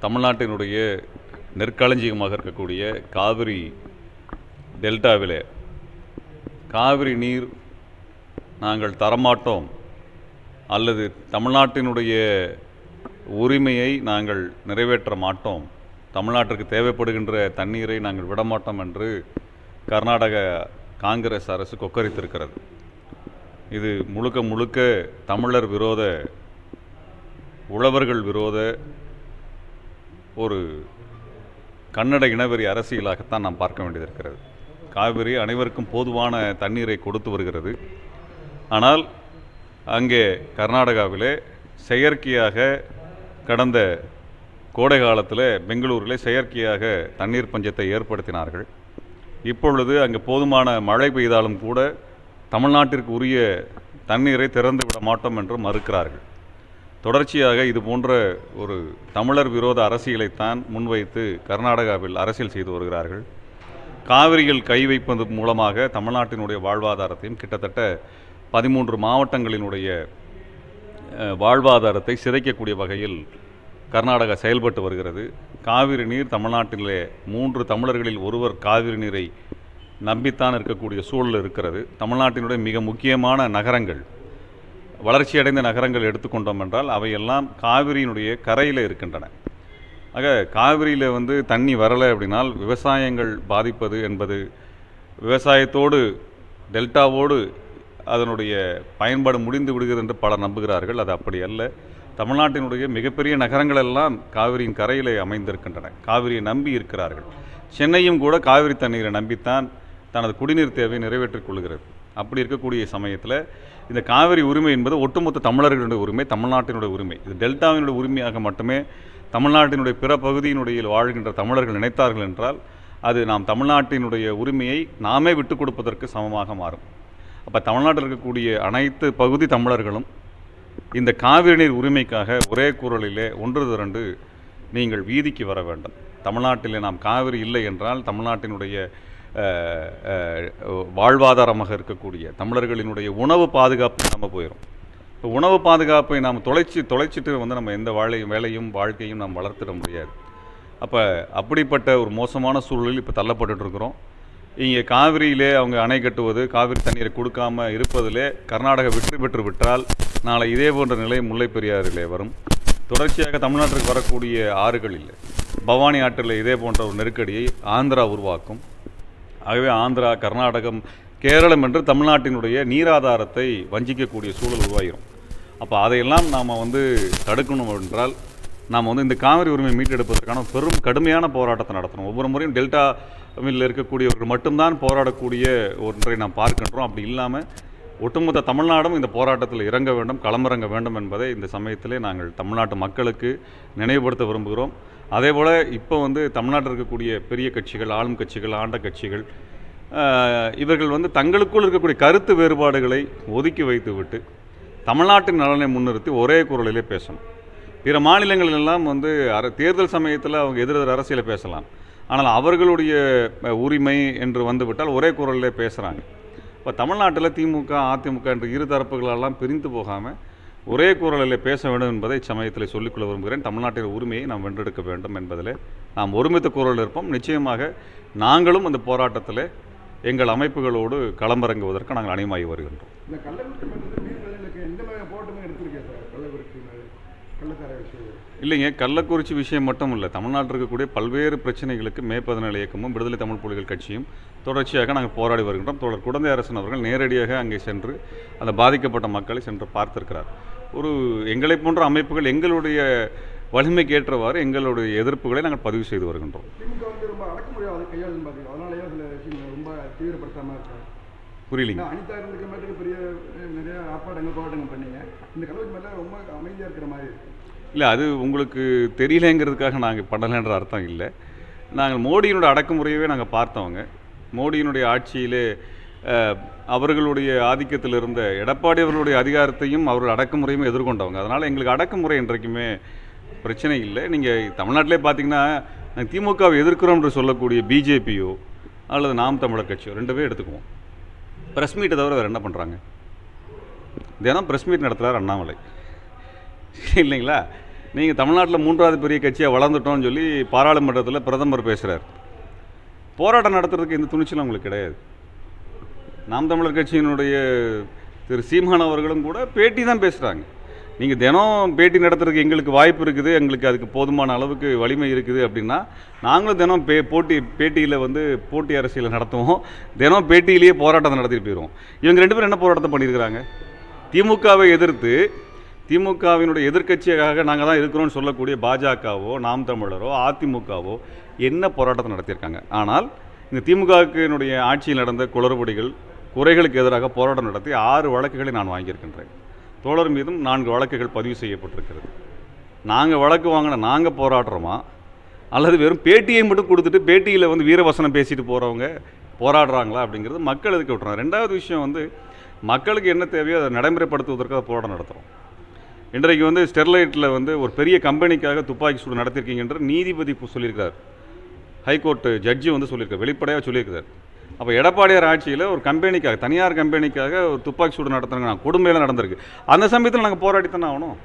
தமிழ்நாட்டினுடைய நெற்களஞ்சியமாக இருக்கக்கூடிய காவிரி டெல்டாவிலே காவிரி நீர் நாங்கள் தரமாட்டோம் அல்லது தமிழ்நாட்டினுடைய உரிமையை நாங்கள் நிறைவேற்ற மாட்டோம், தமிழ்நாட்டிற்கு தேவைப்படுகின்ற தண்ணீரை நாங்கள் விடமாட்டோம் என்று கர்நாடக காங்கிரஸ் அரசு கொக்கரித்திருக்கிறது. இது முழுக்க முழுக்க தமிழர் விரோத, உழவர்கள் விரோத ஒரு கன்னட இனவெறி அரசியலாகத்தான் நாம் பார்க்க வேண்டியது. காவிரி அனைவருக்கும் போதுமான தண்ணீரை கொடுத்து வருகிறது. ஆனால் அங்கே கர்நாடகாவிலே செயற்கையாக கடந்த கோடை காலத்தில் பெங்களூரில் செயற்கையாக தண்ணீர் பஞ்சத்தை ஏற்படுத்தினார்கள். இப்பொழுது அங்கே போதுமான மழை பெய்தாலும் கூட தமிழ்நாட்டிற்கு உரிய தண்ணீரை திறந்து விட மாட்டோம் என்று மறுக்கிறார்கள். தொடர்ச்சியாக இது போன்ற ஒரு தமிழர் விரோத அரசியலைத்தான் முன்வைத்து கர்நாடகாவில் அரசியல் செய்து வருகிறார்கள். காவிரியில் கை வைப்பது மூலமாக தமிழ்நாட்டினுடைய வாழ்வாதாரத்தையும் கிட்டத்தட்ட 13 மாவட்டங்களினுடைய வாழ்வாதாரத்தை சிதைக்கக்கூடிய வகையில் கர்நாடகா செயல்பட்டு வருகிறது. காவிரி நீர் தமிழ்நாட்டிலே 3 தமிழர்களில் ஒருவர் காவிரி நீரை நம்பித்தான் இருக்கக்கூடிய சூழல் இருக்கிறது. தமிழ்நாட்டினுடைய மிக முக்கியமான நகரங்கள், வளர்ச்சியடைந்த நகரங்கள் எடுத்துக்கொண்டோம் என்றால் அவையெல்லாம் காவிரியினுடைய கரையில் இருக்கின்றன. ஆக காவிரியில் தண்ணி வரலை அப்படின்னால் விவசாயங்கள் பாதிப்பது என்பது விவசாயத்தோடு டெல்டாவோடு அதனுடைய பயன்பாடு முடிந்து விடுகிறது என்று பலர் நம்புகிறார்கள். அது அப்படி அல்ல. தமிழ்நாட்டினுடைய மிகப்பெரிய நகரங்கள் எல்லாம் காவிரியின் கரையிலே அமைந்திருக்கின்றன. காவிரியை நம்பி இருக்கிறார்கள். சென்னையும் கூட காவிரி தண்ணீரை நம்பித்தான் தனது குடிநீர் தேவையை நிறைவேற்றிக் கொள்கிறது. அப்படி இருக்கக்கூடிய சமயத்தில் இந்த காவிரி உரிமை என்பது ஒட்டுமொத்த தமிழர்களுடைய உரிமை, தமிழ்நாட்டினுடைய உரிமை. இது டெல்டாவினுடைய உரிமையாக மட்டுமே தமிழ்நாட்டினுடைய பிற பகுதியினுடைய வாழ்கின்ற தமிழர்கள் நினைத்தார்கள் என்றால் அது நாம் தமிழ்நாட்டினுடைய உரிமையை நாமே விட்டுக் கொடுப்பதற்கு சமமாக மாறும். அப்போ தமிழ்நாட்டில் இருக்கக்கூடிய அனைத்து பகுதி தமிழர்களும் இந்த காவிரி நீர் உரிமைக்காக ஒரே குரலிலே ஒன்று திரண்டு நீங்கள் வீதிக்கு வர வேண்டும். தமிழ்நாட்டிலே நாம் காவிரி இல்லை என்றால் தமிழ்நாட்டினுடைய வாழ்வாதாரமாக இருக்கக்கூடிய தமிழர்களினுடைய உணவு பாதுகாப்பு நம்ம போயிடும். இப்போ உணவு பாதுகாப்பை நாம் தொலைச்சிட்டு நம்ம எந்த வேலையும் வாழ்க்கையும் நாம் வளர்த்திட முடியாது. அப்போ அப்படிப்பட்ட ஒரு மோசமான சூழலில் இப்போ தள்ளப்பட்டு இருக்கிறோம். இங்கே காவிரியிலே அவங்க அணை கட்டுவது, காவிரி தண்ணீரை கொடுக்காம இருப்பதிலே கர்நாடகா வெற்றி பெற்று விட்டால் நாளை இதே போன்ற நிலை முல்லை பெரியாறிலே வரும். தொடர்ச்சியாக தமிழ்நாட்டிற்கு வரக்கூடிய ஆறுகளில் பவானி ஆற்றில் இதே போன்ற ஒரு நெருக்கடியை ஆந்திரா உருவாக்கும். ஆகவே ஆந்திரா, கர்நாடகம், கேரளம் என்று தமிழ்நாட்டினுடைய நீராதாரத்தை வஞ்சிக்கக்கூடிய சூழல் உருவாகிடும். அப்போ அதையெல்லாம் நாம் தடுக்கணும் என்றால் நாம் இந்த காவிரி உரிமை மீட்டெடுப்பதற்கான பெரும் கடுமையான போராட்டத்தை நடத்தணும். ஒவ்வொரு முறையும் டெல்டாவில் இருக்கக்கூடியவர்கள் மட்டும்தான் போராடக்கூடிய ஒன்றை நாம் பார்க்கின்றோம். அப்படி இல்லாமல் ஒட்டுமொத்த தமிழ்நாடும் இந்த போராட்டத்தில் இறங்க வேண்டும், களமிறங்க வேண்டும் என்பதை இந்த சமயத்திலே நாங்கள் தமிழ்நாட்டு மக்களுக்கு நினைவுபடுத்த விரும்புகிறோம். அதேபோல் இப்போ தமிழ்நாட்டில் இருக்கக்கூடிய பெரிய கட்சிகள், ஆளும் கட்சிகள், ஆண்ட கட்சிகள் இவர்கள் தங்களுக்குள் இருக்கக்கூடிய கருத்து வேறுபாடுகளை ஒதுக்கி வைத்துவிட்டு தமிழ்நாட்டின் நலனை முன்னிறுத்தி ஒரே குரலிலே பேசணும். பிற மாநிலங்களெல்லாம் தேர்தல் சமயத்தில் அவங்க எதிரெதிர் அரசியலை பேசலாம். ஆனால் அவர்களுடைய உரிமை என்று வந்துவிட்டால் ஒரே குரலிலே பேசுகிறாங்க. இப்போ தமிழ்நாட்டில் திமுக, அதிமுக என்ற இரு தரப்புகளெல்லாம் பிரிந்து போகாமல் ஒரே குரலில் பேச வேண்டும் என்பதை சமயத்தில் சொல்லிக்கொள்ள விரும்புகிறேன். தமிழ்நாட்டின் உரிமையை நாம் வென்றெடுக்க வேண்டும் என்பதில் நாம் ஒருமித்த குரல் இருப்போம். நிச்சயமாக நாங்களும் அந்த போராட்டத்தில் எங்கள் அமைப்புகளோடு களமிறங்குவதற்கு நாங்கள் அணிமாகி வருகின்றோம். இல்லைங்க, கள்ளக்குறிச்சி விஷயம் மட்டும் இல்லை, தமிழ்நாட்டில் இருக்கக்கூடிய பல்வேறு பிரச்சனைகளுக்கு மே 17 இயக்கமும் விடுதலை தமிழ் புலிகள் கட்சியும் தொடர்ச்சியாக நாங்கள் போராடி வருகின்றோம். தோழர் குடந்தை அரசன் அவர்கள் நேரடியாக அங்கே சென்று அந்த பாதிக்கப்பட்ட மக்களை சென்று பார்த்திருக்கிறார். எங்களை போன்ற அமைப்புகள் எங்களுடைய வலிமைக்கு ஏற்றவாறு எங்களுடைய எதிர்ப்புகளை நாங்கள் பதிவு செய்து வருகின்றோம். புரியலிங்க. இல்லை, அது உங்களுக்கு தெரியலைங்கிறதுக்காக நாங்கள் பண்ணலைன்ற அர்த்தம் இல்லை. நாங்கள் மோடியினுடைய அடக்குமுறையவே நாங்கள் பார்த்தவங்க. மோடியினுடைய ஆட்சியிலே அவர்களுடைய ஆதிக்கத்தில் இருந்த எடப்பாடி அவர்களுடைய அதிகாரத்தையும் அவர்கள் அடக்குமுறையும் எதிர்கொண்டவங்க. அதனால் எங்களுக்கு அடக்குமுறை என்றைக்குமே பிரச்சனை இல்லை. நீங்கள் தமிழ்நாட்டிலே பார்த்தீங்கன்னா நாங்கள் திமுகவை எதிர்க்கிறோம் என்று சொல்லக்கூடிய பிஜேபியோ அல்லது நாம் தமிழர் கட்சியோ 2 பேர் எடுத்துக்குவோம். ப்ரெஸ் மீட்டை தவிர வேறு என்ன பண்ணுறாங்க? தினம் ப்ரெஸ் மீட் நடத்துகிறார் அண்ணாமலை, இல்லைங்களா? நீங்கள் தமிழ்நாட்டில் 3வது பெரிய கட்சியாக வளர்ந்துட்டோம்னு சொல்லி பாராளுமன்றத்தில் பிரதமர் பேசுகிறார். போராட்டம் நடத்துறதுக்கு எந்த துணிச்சலும் உங்களுக்கு கிடையாது. நாம் தமிழர் கட்சியினுடைய திரு சீமான் அவர்களும் கூட பேட்டி தான் பேசுகிறாங்க. நீங்கள் தினம் பேட்டி நடத்துறதுக்கு எங்களுக்கு வாய்ப்பு இருக்குது, எங்களுக்கு அதுக்கு போதுமான அளவுக்கு வலிமை இருக்குது அப்படின்னா நாங்களும் தினம் பேட்டியில் வந்து போட்டி அரசியலை நடத்துவோம். தினம் பேட்டியிலேயே போராட்டத்தை நடத்திட்டு போயிடுவோம். இவங்க 2 பேரும் என்ன போராட்டத்தை பண்ணியிருக்கிறாங்க? திமுகவை எதிர்த்து திமுகவினுடைய எதிர்க்கட்சியாக நாங்கள் தான் இருக்கிறோம்னு சொல்லக்கூடிய பாஜகவோ நாம் தமிழரோ அதிமுகவோ என்ன போராட்டத்தை நடத்தியிருக்காங்க? ஆனால் இந்த திமுகவினுடைய ஆட்சியில் நடந்த குளறுபடிகள் குறைகளுக்கு எதிராக போராட்டம் நடத்தி 6 வழக்குகளை நான் வாங்கியிருக்கின்றேன். தோழர் மீதும் 4 வழக்குகள் பதிவு செய்யப்பட்டிருக்கிறது. நாங்கள் வழக்கு வாங்கின நாங்கள் போராடுறோமா, அல்லது வெறும் பேட்டியை மட்டும் கொடுத்துட்டு பேட்டியில் வந்து வீரவசனம் பேசிட்டு போகிறவங்க போராடுறாங்களா அப்படிங்கிறது மக்கள் எதுக்கு விட்டுறோம். 2வது விஷயம் வந்து மக்களுக்கு என்ன தேவையோ அதை நடைமுறைப்படுத்துவதற்காக போராட்டம் நடத்துகிறோம். இன்றைக்கு வந்து ஸ்டெர்லைட்டில் வந்து ஒரு பெரிய கம்பெனிக்காக துப்பாக்கி சூடு நடத்திருக்கீங்கன்ற நீதிபதி சொல்லியிருக்கார். ஹைகோர்ட் ஜட்ஜி வந்து சொல்லியிருக்கார், வெளிப்படையாக சொல்லியிருக்கார். அப்போ எடப்பாடியார் ஆட்சியில் ஒரு கம்பெனிக்காக, தனியார் கம்பெனிக்காக ஒரு துப்பாக்கி சூடு நடத்துறாங்க, கொடுமையில் நடந்திருக்கு. அந்த சமயத்தில் நாங்கள் போராடித்தானே ஆகணும்,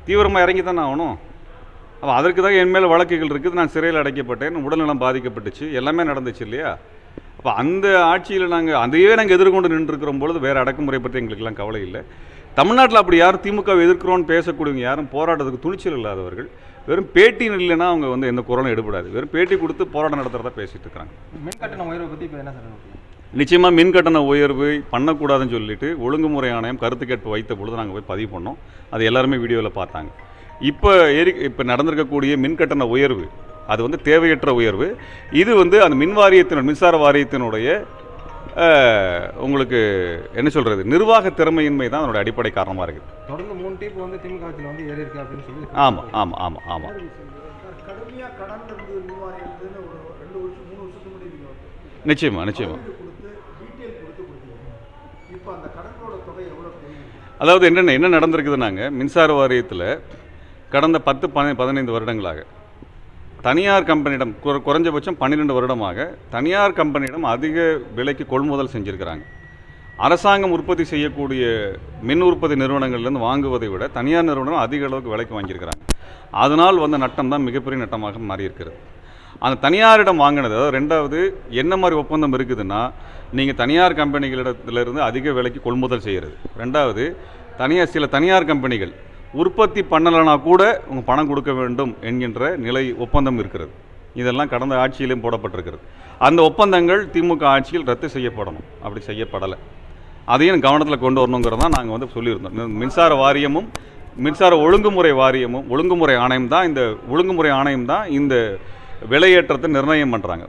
தீவிரமாக இறங்கி தானே ஆகணும். அப்போ அதற்கு தான் என் மேலே வழக்குகள் இருக்குது. நான் சிறையில் அடைக்கப்பட்டேன், உடல்நலம் பாதிக்கப்பட்டுச்சு, எல்லாமே நடந்துச்சு இல்லையா? அப்போ அந்த ஆட்சியில் அதையே நாங்கள் எதிர்கொண்டு நின்றுருக்கிற பொழுது வேறு அடக்குமுறை பற்றி எங்களுக்கெல்லாம் கவலை இல்லை. தமிழ்நாட்டில் அப்படி யாரும் திமுகவை எதிர்க்கிறோன்னு பேசக்கூடியவங்க யாரும் போராட்டத்துக்கு துணிச்சல் இல்லாதவர்கள். வெறும் பேட்டி இல்லைன்னா அவங்க வந்து எந்த குரலும் எடுபடாது. வெறும் பேட்டி கொடுத்து போராட்டம் நடத்துறதா பேசிட்டு இருக்காங்க. மின் கட்டண உயர்வை பற்றி இப்போ என்ன சார்? நிச்சயமாக மின் கட்டண உயர்வு பண்ணக்கூடாதுன்னு சொல்லிட்டு ஒழுங்குமுறை ஆணையம் கருத்து கேட்பு வைத்த பொழுது நாங்கள் போய் பதிவு பண்ணோம். அது எல்லாருமே வீடியோவில் பார்த்தாங்க. இப்போ நடந்திருக்கக்கூடிய மின் கட்டண உயர்வு அது வந்து தேவையற்ற உயர்வு. இது வந்து அந்த மின்சார வாரியத்தினுடைய உங்களுக்கு என்ன சொல்கிறது, நிர்வாக திறமையின்மை தான் அதனுடைய அடிப்படை காரணமாக இருக்குது. தொடர்ந்து 3 டீப் வந்து திமுக ஆட்சியில் வந்து ஏறி இருக்கு அப்படின்னு சொல்லி. ஆமாம் ஆமாம் ஆமாம் ஆமாம். நிச்சயமா நிச்சயமா. அதாவது என்ன நடந்திருக்குதுன்னாங்க, மின்சார வாரியத்தில் கடந்த 10-15 வருடங்களாக தனியார் கம்பெனியிடம் குறைஞ்சபட்சம் 12 வருடமாக தனியார் கம்பெனியிடம் அதிக விலைக்கு கொள்முதல் செஞ்சுருக்கிறாங்க. அரசாங்கம் உற்பத்தி செய்யக்கூடிய மின் உற்பத்தி நிறுவனங்கள்லேருந்து வாங்குவதை விட தனியார் நிறுவனம் அதிக அளவுக்கு விலைக்கு வாங்கியிருக்கிறாங்க. அதனால் வந்த நட்டம் தான் மிகப்பெரிய நட்டமாக மாறியிருக்கிறது. அந்த தனியாரிடம் வாங்கினது, அதாவது 2வது என்ன மாதிரி ஒப்பந்தம் இருக்குதுன்னா, நீங்கள் தனியார் கம்பெனிகளிடத்திலிருந்து அதிக விலைக்கு கொள்முதல் செய்கிறது. 2வது சில தனியார் கம்பெனிகள் உற்பத்தி பண்ணலைனா கூட உங்கள் பணம் கொடுக்க வேண்டும் என்கின்ற நிலை ஒப்பந்தம் இருக்கிறது. இதெல்லாம் கடந்த ஆட்சியிலும் போடப்பட்டிருக்கிறது. அந்த ஒப்பந்தங்கள் திமுக ஆட்சியில் ரத்து செய்யப்படணும். அப்படி செய்யப்படலை. அதையும் கவனத்தில் கொண்டு வரணுங்கிறது தான் நாங்கள் வந்து சொல்லியிருந்தோம். மின்சார வாரியமும் மின்சார ஒழுங்குமுறை ஆணையம் தான் இந்த விலையேற்றத்தை நிர்ணயம் பண்ணுறாங்க.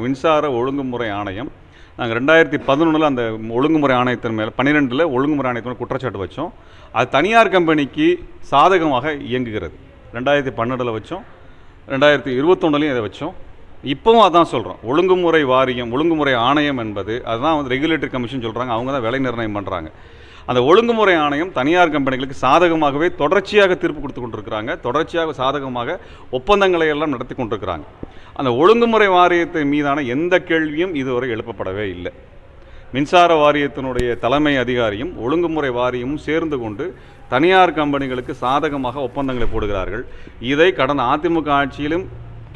மின்சார ஒழுங்குமுறை ஆணையம் நாங்கள் 2011 அந்த ஒழுங்குமுறை ஆணையத்தின் மேலே 12 ஒழுங்குமுறை ஆணையத்தின் குற்றச்சாட்டு வச்சோம். அது தனியார் கம்பெனிக்கு சாதகமாக இயங்குகிறது. 2012 வச்சோம், 2021 இதை வச்சோம். இப்போவும் அதான் சொல்கிறோம். ஒழுங்குமுறை ஆணையம் என்பது அதுதான் வந்து ரெகுலேட்டரி கமிஷன் சொல்கிறாங்க. அவங்க தான் விலை நிர்ணயம் பண்ணுறாங்க. அந்த ஒழுங்குமுறை ஆணையம் தனியார் கம்பெனிகளுக்கு சாதகமாகவே தொடர்ச்சியாக தீர்ப்பு கொடுத்து கொண்டிருக்கிறாங்க. தொடர்ச்சியாக சாதகமாக ஒப்பந்தங்களை எல்லாம் நடத்தி கொண்டிருக்கிறாங்க. அந்த ஒழுங்குமுறை வாரியத்தின் மீதான எந்த கேள்வியும் இதுவரை எழுப்பப்படவே இல்லை. மின்சார வாரியத்தினுடைய தலைமை அதிகாரியும் ஒழுங்குமுறை வாரியமும் சேர்ந்து கொண்டு தனியார் கம்பெனிகளுக்கு சாதகமாக ஒப்பந்தங்களை போடுகிறார்கள். இதை கடந்த அதிமுக ஆட்சியிலும்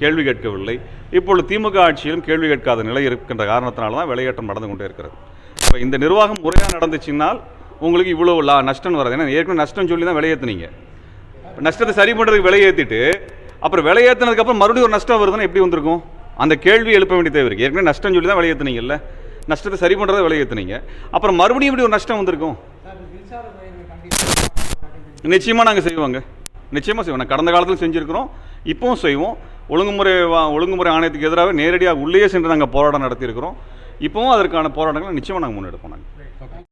கேள்வி கேட்கவில்லை. இப்பொழுது திமுக ஆட்சியிலும் கேள்வி கேட்காத நிலை இருக்கின்ற காரணத்தினால தான் விலையேற்றம் நடந்து கொண்டே இருக்கிறது. இப்போ இந்த நிர்வாகம் முறையாக நடந்துச்சுன்னால் உங்களுக்கு இவ்வளோ நஷ்டம் வராது. ஏன்னா ஏற்கனவே நஷ்டம் சொல்லி தான் விலையேற்றுனீங்க. நஷ்டத்தை சரி பண்ணுறதுக்கு விலையேற்றிட்டு அப்புறம் விலையேற்றினதுக்கப்புறம் மறுபடியும் ஒரு நஷ்டம் வருதுன்னா எப்படி வந்திருக்கும்? அந்த கேள்வி எழுப்ப வேண்டிய தேவை இருக்குது. ஏற்கனவே நஷ்டம் சொல்லி தான் விலையேற்றுனீங்கல்ல, நஷ்டத்தை சரி பண்ணுறதை விலையேற்றுனீங்க, அப்புறம் மறுபடியும் இப்படி ஒரு நஷ்டம் வந்திருக்கும். நிச்சயமாக நாங்கள் செய்வோங்க, நிச்சயமாக செய்வோம். நான் கடந்த காலத்தில் செஞ்சுருக்கிறோம், இப்போவும் செய்வோம். ஒழுங்குமுறை ஆணையத்துக்கு எதிராக நேரடியாக உள்ளே சென்று நாங்கள் போராட்டம் நடத்தியிருக்கிறோம். இப்போவும் அதற்கான போராட்டங்களை நிச்சயமாக நாங்கள் முன்னெடுப்போம். நாங்கள்